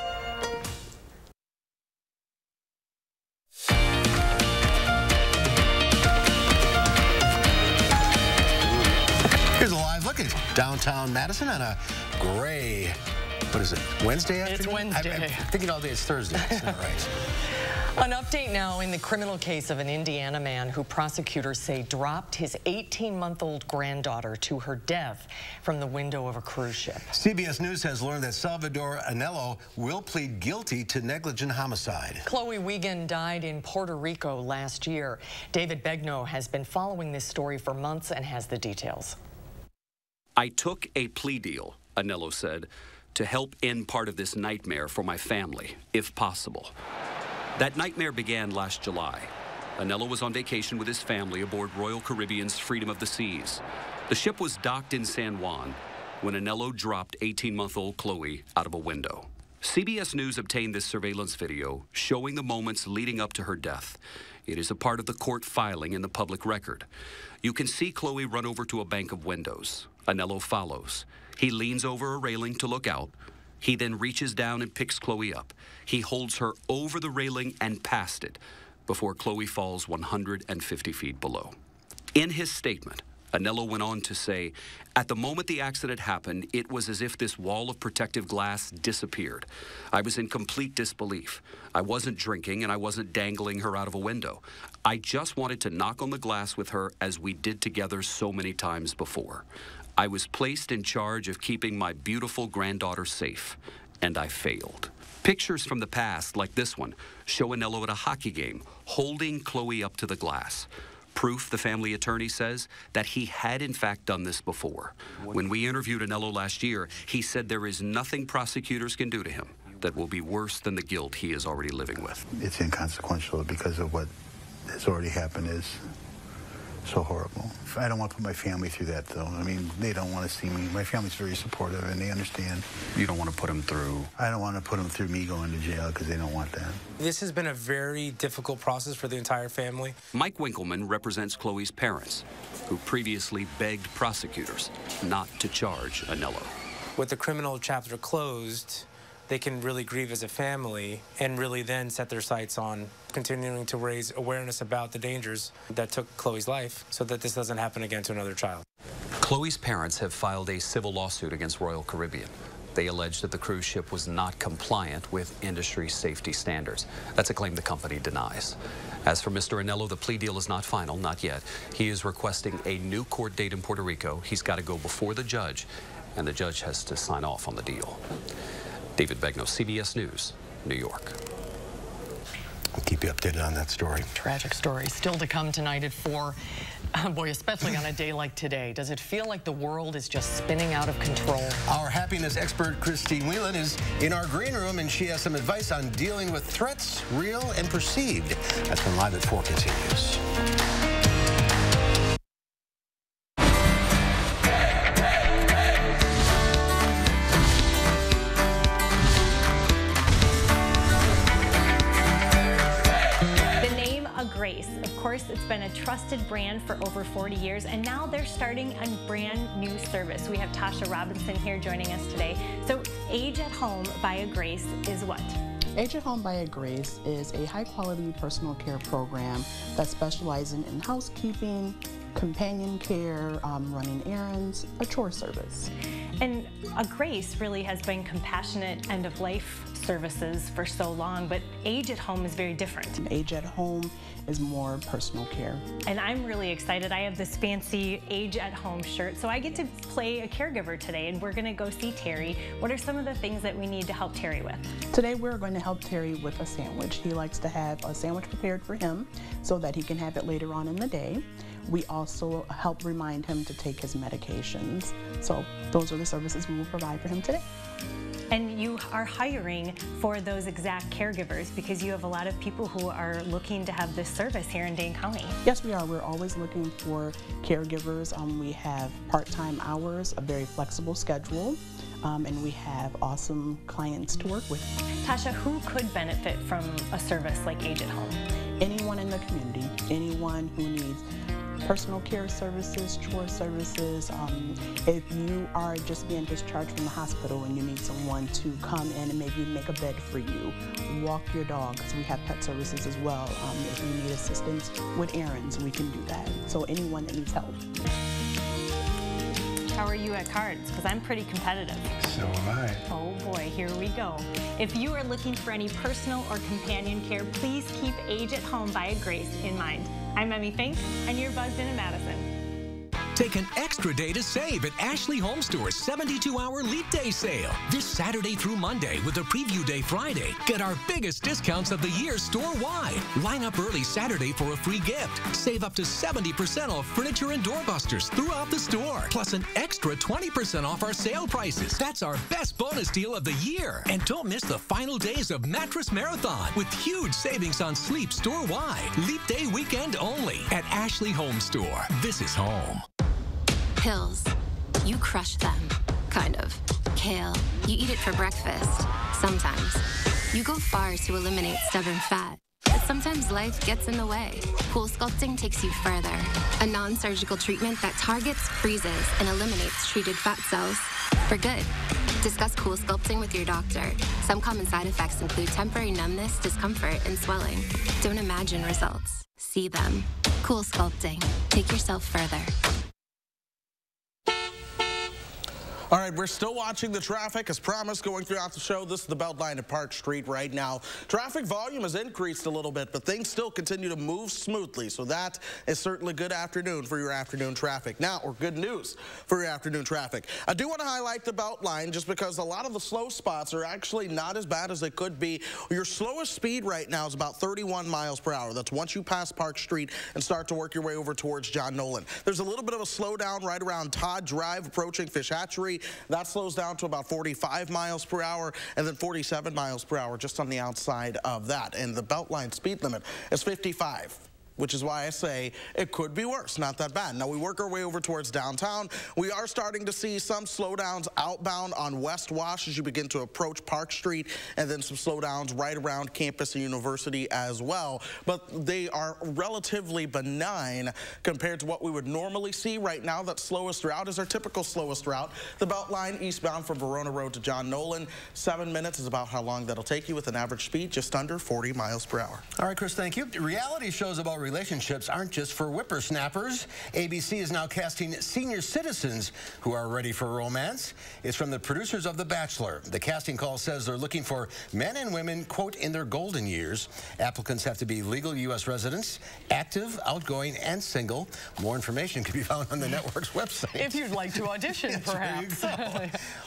Here's a live look at downtown Madison on a gray, what is it, Wednesday afternoon? It's Wednesday. I'm thinking all day it's Thursday. It's not right. An update now in the criminal case of an Indiana man who prosecutors say dropped his 18-month-old granddaughter to her death from the window of a cruise ship. CBS News has learned that Salvador Anello will plead guilty to negligent homicide. Chloe Wiegand died in Puerto Rico last year. David Begnaud has been following this story for months and has the details. I took a plea deal, Anello said, to help end part of this nightmare for my family, if possible. That nightmare began last July. Anello was on vacation with his family aboard Royal Caribbean's Freedom of the Seas. The ship was docked in San Juan when Anello dropped 18-month-old Chloe out of a window. CBS News obtained this surveillance video showing the moments leading up to her death. It is a part of the court filing in the public record. You can see Chloe run over to a bank of windows. Anello follows. He leans over a railing to look out. He then reaches down and picks Chloe up. He holds her over the railing and past it before Chloe falls 150 feet below. In his statement, Anello went on to say, "At the moment the accident happened, it was as if this wall of protective glass disappeared. I was in complete disbelief. I wasn't drinking and I wasn't dangling her out of a window. I just wanted to knock on the glass with her as we did together so many times before. I was placed in charge of keeping my beautiful granddaughter safe, and I failed." Pictures from the past, like this one, show Anello at a hockey game holding Chloe up to the glass. Proof, the family attorney says, that he had in fact done this before. When we interviewed Anello last year, he said there is nothing prosecutors can do to him that will be worse than the guilt he is already living with. It's inconsequential because of what has already happened is so horrible. I don't want to put my family through that, though. I mean, they don't want to see me. My family's very supportive, and they understand. You don't want to put them through? I don't want to put them through me going to jail because they don't want that. This has been a very difficult process for the entire family. Mike Winkleman represents Chloe's parents, who previously begged prosecutors not to charge Anello. With the criminal chapter closed, they can really grieve as a family and really then set their sights on continuing to raise awareness about the dangers that took Chloe's life so that this doesn't happen again to another child. Chloe's parents have filed a civil lawsuit against Royal Caribbean. They allege that the cruise ship was not compliant with industry safety standards. That's a claim the company denies. As for Mr. Anello, the plea deal is not final, not yet. He is requesting a new court date in Puerto Rico. He's got to go before the judge, and the judge has to sign off on the deal. David Begno, CBS News, New York. I'll keep you updated on that story. Tragic story. Still to come tonight at 4. Boy, especially on a day like today. Does it feel like the world is just spinning out of control? Our happiness expert, Christine Whelan, is in our green room, and she has some advice on dealing with threats, real and perceived. That's when Live at 4 continues. It's been a trusted brand for over 40 years, and now they're starting a brand new service. We have Tasha Robinson here joining us today. So Age at Home by a Grace is what? Age at Home by a Grace is a high-quality personal care program that specializes in housekeeping, companion care, running errands, a chore service. And a Grace really has been compassionate end-of-life services for so long, but Age at Home is very different. Age at Home is more personal care. And I'm really excited. I have this fancy Age at Home shirt, so I get to play a caregiver today, and we're going to go see Terry. What are some of the things that we need to help Terry with? Today we're going to help Terry with a sandwich. He likes to have a sandwich prepared for him so that he can have it later on in the day. We also help remind him to take his medications. So those are the services we will provide for him today. And you are hiring for those exact caregivers because you have a lot of people who are looking to have this service here in Dane County. Yes, we are. We're always looking for caregivers. We have part-time hours, a very flexible schedule, and we have awesome clients to work with. Tasha, who could benefit from a service like Age at Home? Anyone in the community, anyone who needs personal care services, chore services. If you are just being discharged from the hospital and you need someone to come in and maybe make a bed for you, walk your dog, because we have pet services as well. If you need assistance with errands, we can do that. So anyone that needs help. How are you at cards? Because I'm pretty competitive. So am I. Oh boy, here we go. If you are looking for any personal or companion care, please keep Age at Home by a Grace in mind. I'm Emmy Fink, and you're buzzed in Madison. Take an extra day to save at Ashley Home Store's 72-hour Leap Day sale. This Saturday through Monday with a Preview Day Friday. Get our biggest discounts of the year store-wide. Line up early Saturday for a free gift. Save up to 70% off furniture and doorbusters throughout the store. Plus an extra 20% off our sale prices. That's our best bonus deal of the year. And don't miss the final days of Mattress Marathon with huge savings on sleep store-wide. Leap Day weekend only at Ashley Home Store. This is home. Pills. You crush them. Kind of. Kale. You eat it for breakfast. Sometimes. You go far to eliminate stubborn fat. But sometimes life gets in the way. Cool Sculpting takes you further. A non-surgical treatment that targets, freezes, and eliminates treated fat cells. For good. Discuss Cool Sculpting with your doctor. Some common side effects include temporary numbness, discomfort, and swelling. Don't imagine results. See them. Cool Sculpting. Take yourself further. All right, we're still watching the traffic as promised going throughout the show. This is the Beltline at Park Street right now. Traffic volume has increased a little bit, but things still continue to move smoothly. So that is certainly good afternoon for your afternoon traffic. Now, or good news for your afternoon traffic. I do want to highlight the Beltline just because a lot of the slow spots are actually not as bad as they could be. Your slowest speed right now is about 31 miles per hour. That's once you pass Park Street and start to work your way over towards John Nolan. There's a little bit of a slowdown right around Todd Drive approaching Fish Hatchery. That slows down to about 45 miles per hour and then 47 miles per hour just on the outside of that. And the Beltline speed limit is 55. Which is why I say it could be worse, not that bad. Now, we work our way over towards downtown. We are starting to see some slowdowns outbound on West Wash as you begin to approach Park Street, and then some slowdowns right around campus and University as well. But they are relatively benign compared to what we would normally see. Right now, that slowest route is our typical slowest route. The Beltline eastbound from Verona Road to John Nolan. 7 minutes is about how long that'll take you with an average speed just under 40 miles per hour. All right, Chris, thank you. Reality shows about relationships aren't just for whippersnappers. ABC is now casting senior citizens who are ready for romance. It's from the producers of The Bachelor. The casting call says they're looking for men and women, quote, in their golden years. Applicants have to be legal U.S. residents, active, outgoing, and single. More information can be found on the network's website. If you'd like to audition, perhaps.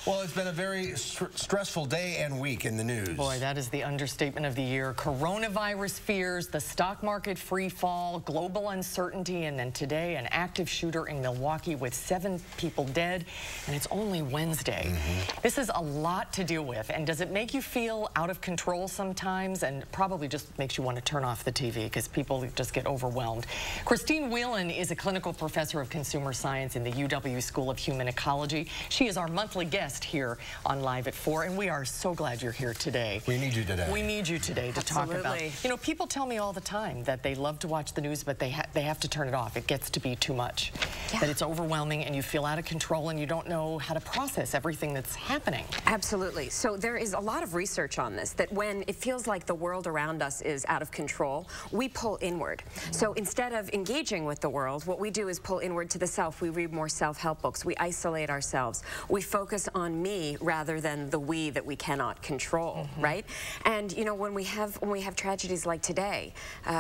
Well, it's been a very stressful day and week in the news. Boy, that is the understatement of the year. Coronavirus fears, the stock market free fall, global uncertainty, and then today an active shooter in Milwaukee with 7 people dead, and it's only Wednesday. This is a lot to deal with, and does it make you feel out of control sometimes? And probably just makes you want to turn off the TV because people just get overwhelmed. Christine Whelan is a clinical professor of consumer science in the UW School of Human Ecology. She is our monthly guest here on Live at 4, and we are so glad you're here today. We need you today. We need you today to talk about, you know, people tell me all the time that they love to watch the news, but they have to turn it off. It gets to be too much. That it's overwhelming and you feel out of control and you don't know how to process everything that's happening. Absolutely. So there is a lot of research on this, that when it feels like the world around us is out of control, we pull inward. So instead of engaging with the world, what we do is pull inward to the self. We read more self-help books. We isolate ourselves. We focus on me rather than the we that we cannot control, right? And you know, when we have tragedies like today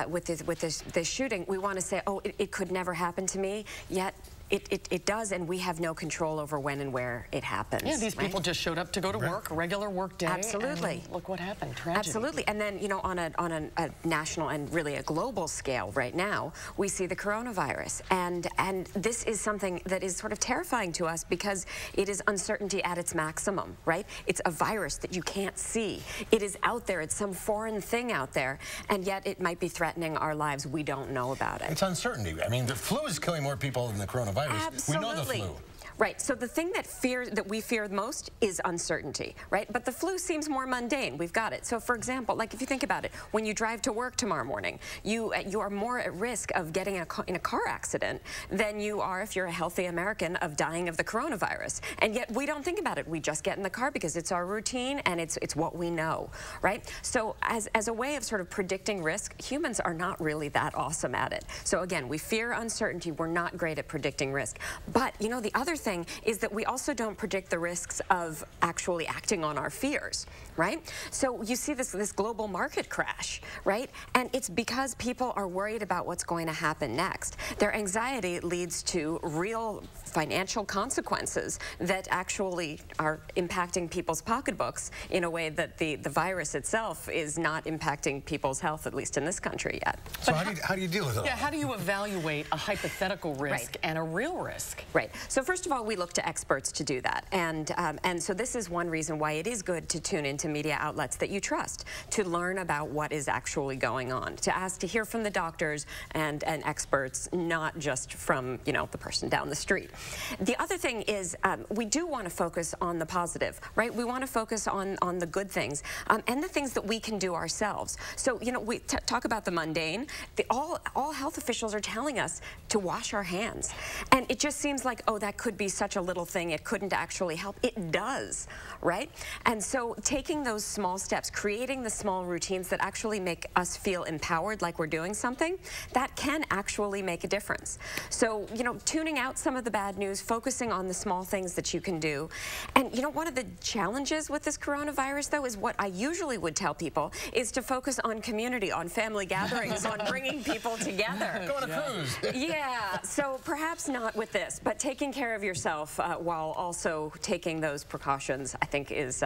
with this shooting, we want to say, oh, it could never happen to me, yet it does, and we have no control over when and where it happens. Yeah, these people just showed up to go to work, a regular work day. Absolutely. And look what happened, tragedy. Absolutely. And then, you know, on a national and really a global scale right now, we see the coronavirus. And this is something that is sort of terrifying to us because it is uncertainty at its maximum, right? It's a virus that you can't see. It is out there. It's some foreign thing out there, and yet it might be threatening our lives. We don't know about it. It's uncertainty. I mean, the flu is killing more people than the coronavirus. Absolutely. We know the flu. Right, so the thing that we fear most is uncertainty, right? But the flu seems more mundane. We've got it. So for example, like if you think about it, when you drive to work tomorrow morning, you are more at risk of getting in a car accident than you are, if you're a healthy American, of dying of the coronavirus. And yet we don't think about it. We just get in the car because it's our routine and it's what we know, right? So as a way of sort of predicting risk, humans are not really that awesome at it. So again, we fear uncertainty. We're not great at predicting risk. But you know, the other thing is that we also don't predict the risks of actually acting on our fears, right? So you see this global market crash, right? And it's because people are worried about what's going to happen next. Their anxiety leads to real financial consequences that actually are impacting people's pocketbooks in a way that the virus itself is not impacting people's health, at least in this country yet. So how do you deal with it? Yeah, how do you evaluate a hypothetical risk and a real risk? Right. So first of all, we look to experts to do that. And so this is one reason why it is good to tune into media outlets that you trust, to learn about what is actually going on, to hear from the doctors and experts, not just from, you know, the person down the street. The other thing is we do want to focus on the positive, right? We want to focus on the good things and the things that we can do ourselves. So, you know, we talk about the mundane. All health officials are telling us to wash our hands. And it just seems like, oh, that could be be such a little thing, it couldn't actually help. It does, right? And so taking those small steps, creating the small routines that actually make us feel empowered like we're doing something, that can actually make a difference. So, you know, tuning out some of the bad news, focusing on the small things that you can do. And, you know, one of the challenges with this coronavirus, though, is what I usually would tell people is to focus on community, on family gatherings, on bringing people together. Go on a cruise. Yeah, so perhaps not with this, but taking care of yourself while also taking those precautions, I think is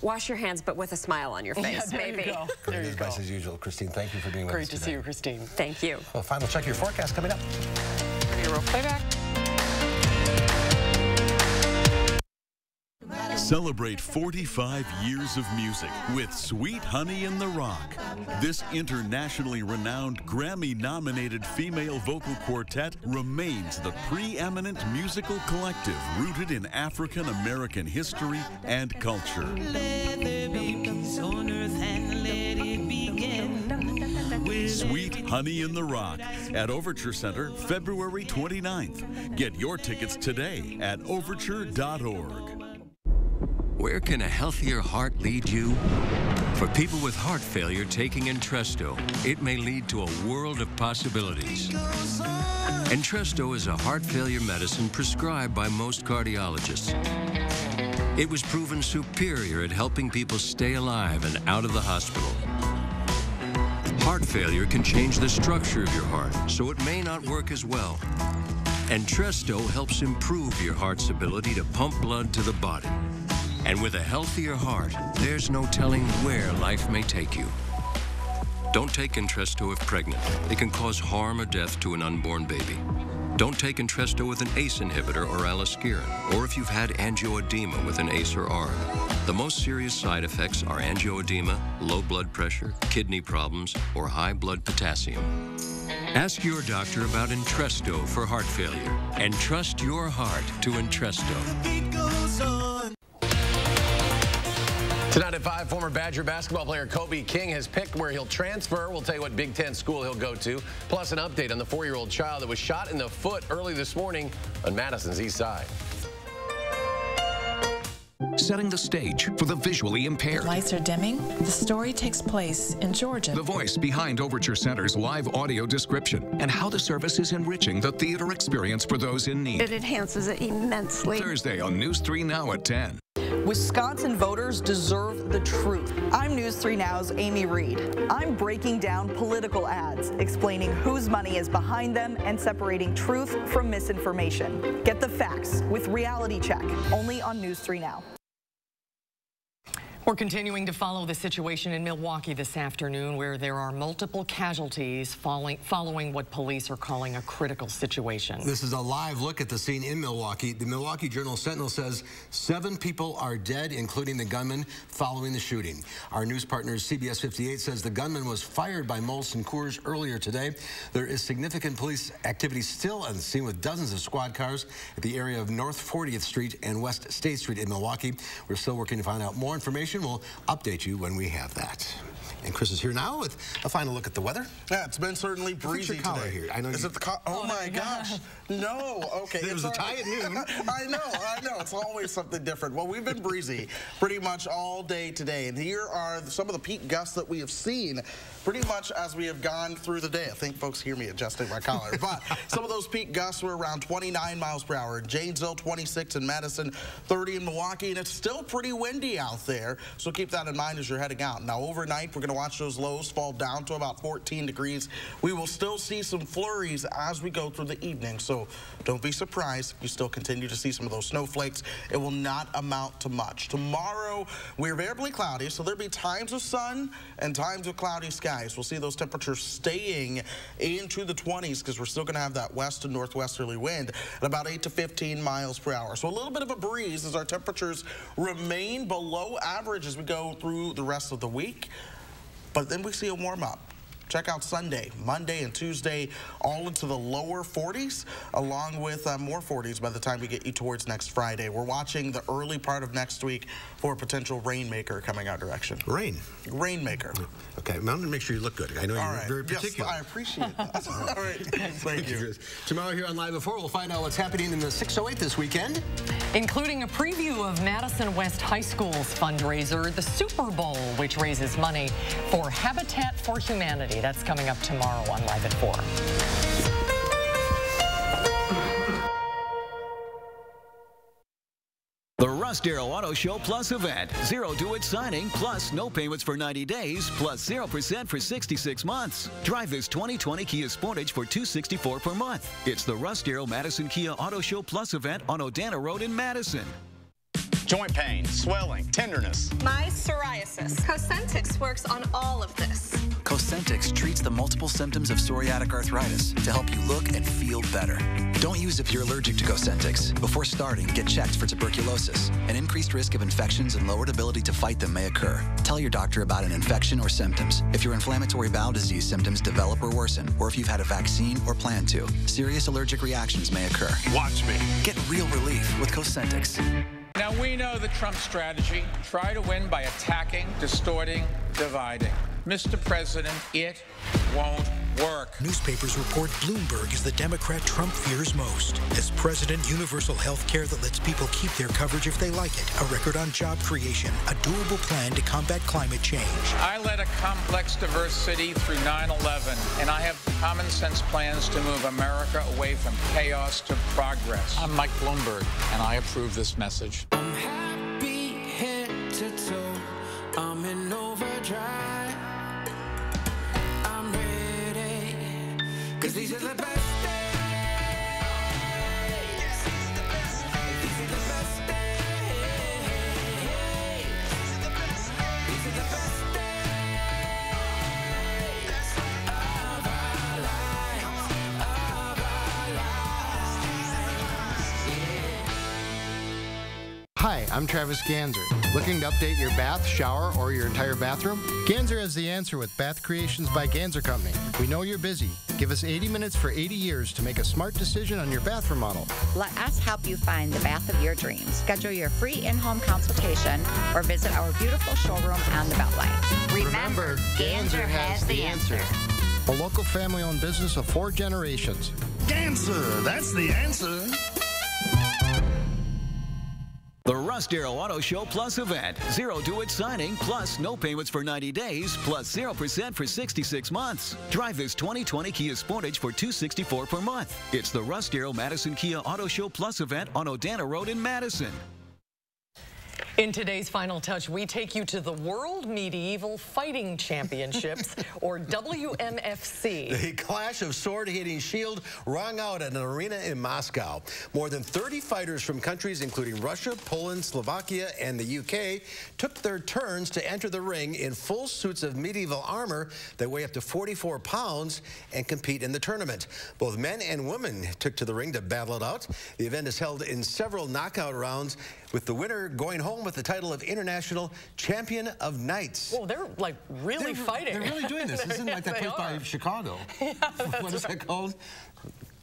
wash your hands, but with a smile on your face, Yeah, maybe. You go. Great advice as usual. Christine, thank you for being with us today. Great to see you, Christine. Thank you. Well, final check of your forecast coming up. Roll playback. Celebrate 45 years of music with Sweet Honey in the Rock. This internationally renowned Grammy-nominated female vocal quartet remains the preeminent musical collective rooted in African American history and culture. Let there be peace on earth and let it begin. Sweet Honey in the Rock at Overture Center, February 29th. Get your tickets today at overture.org. Where can a healthier heart lead you? For people with heart failure taking Entresto, it may lead to a world of possibilities. Entresto is a heart failure medicine prescribed by most cardiologists. It was proven superior at helping people stay alive and out of the hospital. Heart failure can change the structure of your heart, so it may not work as well. Entresto helps improve your heart's ability to pump blood to the body. And with a healthier heart, there's no telling where life may take you. Don't take Entresto if pregnant. It can cause harm or death to an unborn baby. Don't take Entresto with an ACE inhibitor or aliskiren, or if you've had angioedema with an ACE or ARB. The most serious side effects are angioedema, low blood pressure, kidney problems, or high blood potassium. Ask your doctor about Entresto for heart failure, and trust your heart to Entresto. Tonight at 5, former Badger basketball player Kobe King has picked where he'll transfer. We'll tell you what Big Ten school he'll go to, plus an update on the 4-year-old child that was shot in the foot early this morning on Madison's east side. Setting the stage for the visually impaired. Lights are dimming. The story takes place in Georgia. The voice behind Overture Center's live audio description and how the service is enriching the theater experience for those in need. It enhances it immensely. Thursday on News 3 Now at 10. Wisconsin voters deserve the truth. I'm News 3 Now's Amy Reed. I'm breaking down political ads, explaining whose money is behind them and separating truth from misinformation. Get the facts with Reality Check, only on News 3 Now. We're continuing to follow the situation in Milwaukee this afternoon, where there are multiple casualties following what police are calling a critical situation. This is a live look at the scene in Milwaukee. The Milwaukee Journal-Sentinel says 7 people are dead, including the gunman, following the shooting. Our news partner, CBS 58, says the gunman was fired by Molson Coors earlier today. There is significant police activity still on the scene, with dozens of squad cars at the area of North 40th Street and West State Street in Milwaukee. We're still working to find out more information. We'll update you when we have that. And Chris is here now with a final look at the weather. Yeah, it's been certainly breezy today. Here. I know. Is it the oh my gosh. No. Okay. It was a tie at noon. I know. It's always something different. Well, we've been breezy pretty much all day today. And here are some of the peak gusts that we have seen pretty much as we have gone through the day. I think folks hear me adjusting my collar. But some of those peak gusts were around 29 miles per hour in Janesville, 26 in Madison, 30 in Milwaukee. And it's still pretty windy out there. So keep that in mind as you're heading out. Now, overnight, we're going to watch those lows fall down to about 14 degrees. We will still see some flurries as we go through the evening. So don't be surprised if you still continue to see some of those snowflakes. It will not amount to much. Tomorrow, we're variably cloudy, so there'll be times of sun and times of cloudy skies. We'll see those temperatures staying into the 20s because we're still going to have that west and northwesterly wind at about 8 to 15 miles per hour. So a little bit of a breeze as our temperatures remain below average as we go through the rest of the week. But then we see a warm up. Check out Sunday, Monday, and Tuesday, all into the lower 40s, along with more 40s by the time we get you towards next Friday. We're watching the early part of next week for a potential rainmaker coming our direction. Rainmaker. Okay, I'm going to make sure you look good. I know you're very particular. Yes, I appreciate that. All right. Thank you. Tomorrow here on Live at 4, we'll find out what's happening in the 608 this weekend. Including a preview of Madison West High School's fundraiser, the Super Bowl, which raises money for Habitat for Humanity. That's coming up tomorrow on Live at 4. The Russ Darrow Auto Show Plus event. 0 due at signing, plus no payments for 90 days, plus 0% for 66 months. Drive this 2020 Kia Sportage for $264 per month. It's the Russ Darrow Madison Kia Auto Show Plus event on Odana Road in Madison. Joint pain, swelling, tenderness. My psoriasis. Cosentix works on all of this. Cosentix treats the multiple symptoms of psoriatic arthritis to help you look and feel better. Don't use if you're allergic to Cosentix. Before starting, get checked for tuberculosis. An increased risk of infections and lowered ability to fight them may occur. Tell your doctor about an infection or symptoms. If your inflammatory bowel disease symptoms develop or worsen, or if you've had a vaccine or plan to, serious allergic reactions may occur. Watch me. Get real relief with Cosentix. Now, we know the Trump strategy. Try to win by attacking, distorting, dividing. Mr. President, it won't work. Newspapers report Bloomberg is the Democrat Trump fears most. As president, universal health care that lets people keep their coverage if they like it. A record on job creation. A doable plan to combat climate change. I led a complex, diverse city through 9/11, and I have common sense plans to move America away from chaos to progress. I'm Mike Bloomberg, and I approve this message. I'm happy head to toe. I'm in overdrive. I'm ready, 'cause these are the best days. These are the best days. These are the best days. These are the best days of our lives. Hi, I'm Travis Ganser. Looking to update your bath, shower, or your entire bathroom? Ganser has the answer with Bath Creations by Ganser Company. We know you're busy. Give us 80 minutes for 80 years to make a smart decision on your bath remodel. Let us help you find the bath of your dreams. Schedule your free in-home consultation or visit our beautiful showroom on the Beltline. Remember, Ganser has the answer. A local family-owned business of 4 generations. Ganser, that's the answer. The Russ Darrow Auto Show Plus event. 0 due at signing, plus no payments for 90 days, plus 0% for 66 months. Drive this 2020 Kia Sportage for $264 per month. It's the Russ Darrow Madison Kia Auto Show Plus event on Odana Road in Madison. In today's Final Touch, we take you to the World Medieval Fighting Championships, or WMFC. The clash of sword-hitting shield rung out at an arena in Moscow. More than 30 fighters from countries including Russia, Poland, Slovakia, and the UK took their turns to enter the ring in full suits of medieval armor that weigh up to 44 pounds and compete in the tournament. Both men and women took to the ring to battle it out. The event is held in several knockout rounds, with the winner going home with the title of International Champion of Knights. Well, they're like really fighting. They're really doing this. Isn't like that place by Chicago? Yeah, what is that called?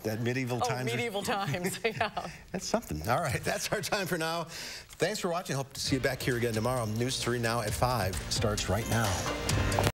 That medieval times. Oh, medieval times, yeah. That's something. All right, that's our time for now. Thanks for watching. Hope to see you back here again tomorrow. News 3 Now at 5 starts right now.